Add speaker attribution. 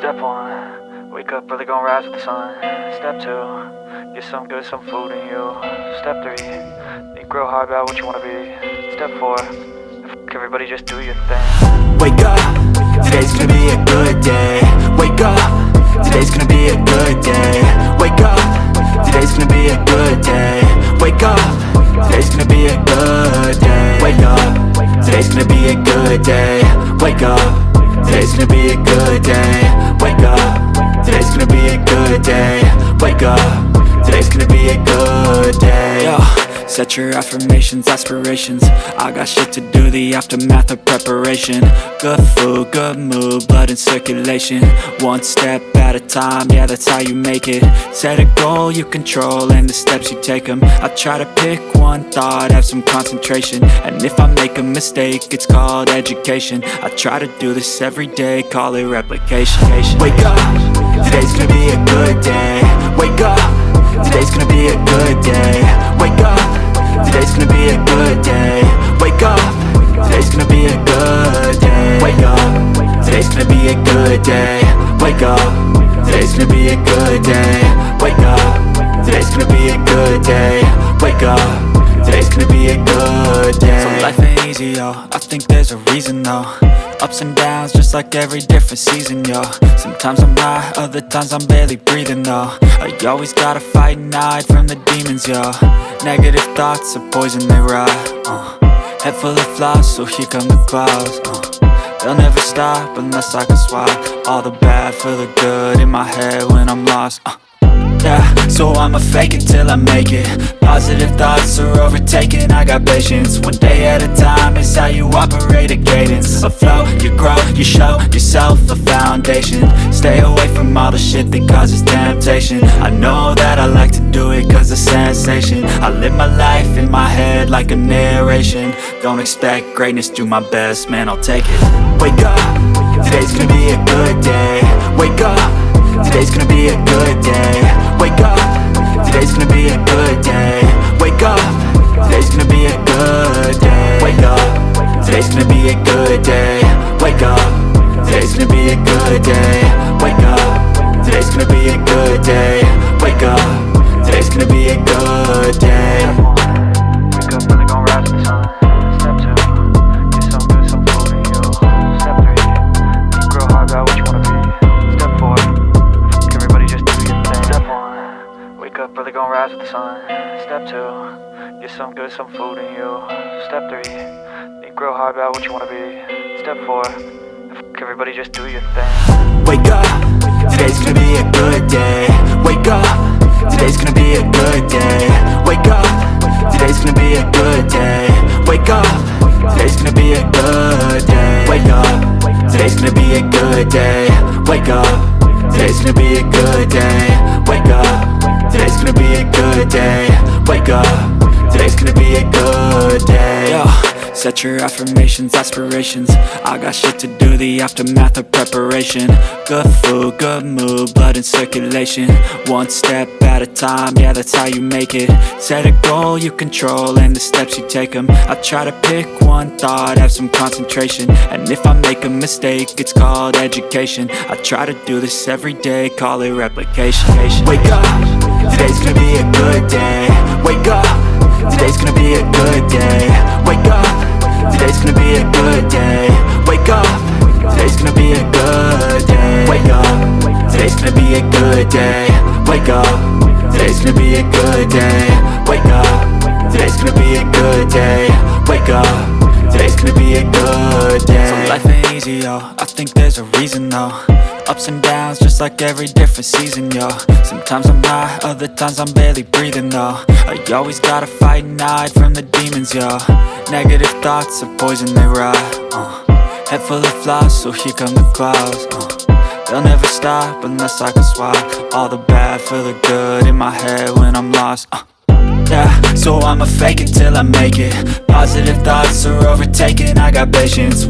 Speaker 1: Step 1, wake up early, gonna rise with the sun. Step 2, get some good, some food in you. Step 3, think real hard about what you wanna be. Step 4, everybody just do your thing.
Speaker 2: Wake up, today's gonna be a good day. Wake up, today's gonna be a good day. Wake up, today's gonna be a good day. Wake up, today's gonna be a good day. Wake up, today's gonna be a good day. Wake up, today's gonna be a good day. Wake up, today's gonna be a good day. Wake up, today's gonna be a good day. Yo, set your affirmations, aspirations. I got shit to do, the aftermath of preparation. Good food, good mood, blood in circulation. One step at a time, yeah, that's how you make it. Set a goal you control and the steps you take them. I try to pick one thought, have some concentration. And if I make a mistake, it's called education. I try to do this every day, call it replication. Wake up, today's gonna be a good day. Wake up, today's gonna be a good day. Wake up, today's gonna be a good day. Wake up, today's gonna be a good day. Wake up, today's gonna be a good day. Wake up, today's gonna be a good day. Wake up, today's gonna be a good day. Wake up, today's gonna be a good day. So life ain't easy, yo, I think there's a reason though. Ups and downs, just like every different season, yo. Sometimes I'm high, other times I'm barely breathing, though. I always gotta fight and hide from the demons, yo. Negative thoughts are poison, they rot. Head full of flies, so here come the clouds. They'll never stop unless I can swap all the bad for the good in my head when I'm lost. Yeah, so I'ma fake it till I make it. Positive thoughts are overtaken, I got patience. One day at a time is how you operate a cadence. A flow, you grow, you show yourself a foundation. Stay away from all the shit that causes temptation. I know that I like to do it cause it's sensation. I live my life in my head like a narration. Don't expect greatness, do my best, man, I'll take it. Wake up, today's gonna be a good day. Wake up, today's gonna be a good day. Wake up, today's gonna be a good day. Wake up, today's gonna be a good day. Wake up, today's gonna be a good day. Wake up, today's gonna be a good day. Wake up, today's gonna be a good day. Wake up, today's gonna be a good day.
Speaker 1: Wake up early, gonna rise with the sun. Step 2, get some good, some food in you. Step 3, think real hard about what you wanna be. Step 4, everybody just do your thing. Step 1, wake up early, gonna rise with the sun. Step 2, get some good, some food in you. Step 3, think real hard about what you wanna be. Step 4, everybody just do your thing.
Speaker 2: Wake up, today's gonna be a good day. Wake up, today's gonna be a good day. Wake up, today's gonna be a good day. Wake up, today's gonna be a good day. Wake up, today's gonna be a good day. Wake up, today's gonna be a good day. Wake up, today's gonna be a good day. Wake up, today's gonna be a good day. Yo, set your affirmations, aspirations. I got shit to do, the aftermath of preparation. Good food, good mood, blood in circulation. One step at a time, yeah, that's how you make it. Set a goal you control and the steps you take them. I try to pick one thought, have some concentration. And if I make a mistake, it's called education. I try to do this every day, call it replication. Wake up, today's gonna be a good day. Wake up, today's gonna be a good day. Wake up, today's gonna be a good day. Wake up, today's gonna be a good day. Wake up, today's gonna be a good day. Wake up, today's gonna be a good day. Wake up, today's gonna be a good day. Wake up, today's gonna be a good day. So life ain't easy, yo, I think there's a reason though. Ups and downs, just like every different season, yo. Sometimes I'm high, other times I'm barely breathing, though. I always gotta fight and hide from the demons, yo. Negative thoughts are poison, they rot. Head full of flies, so here come the clouds. They'll never stop unless I can swap all the bad for the good in my head when I'm lost. Yeah, so I'ma fake it till I make it. Positive thoughts are overtaken, I got patience.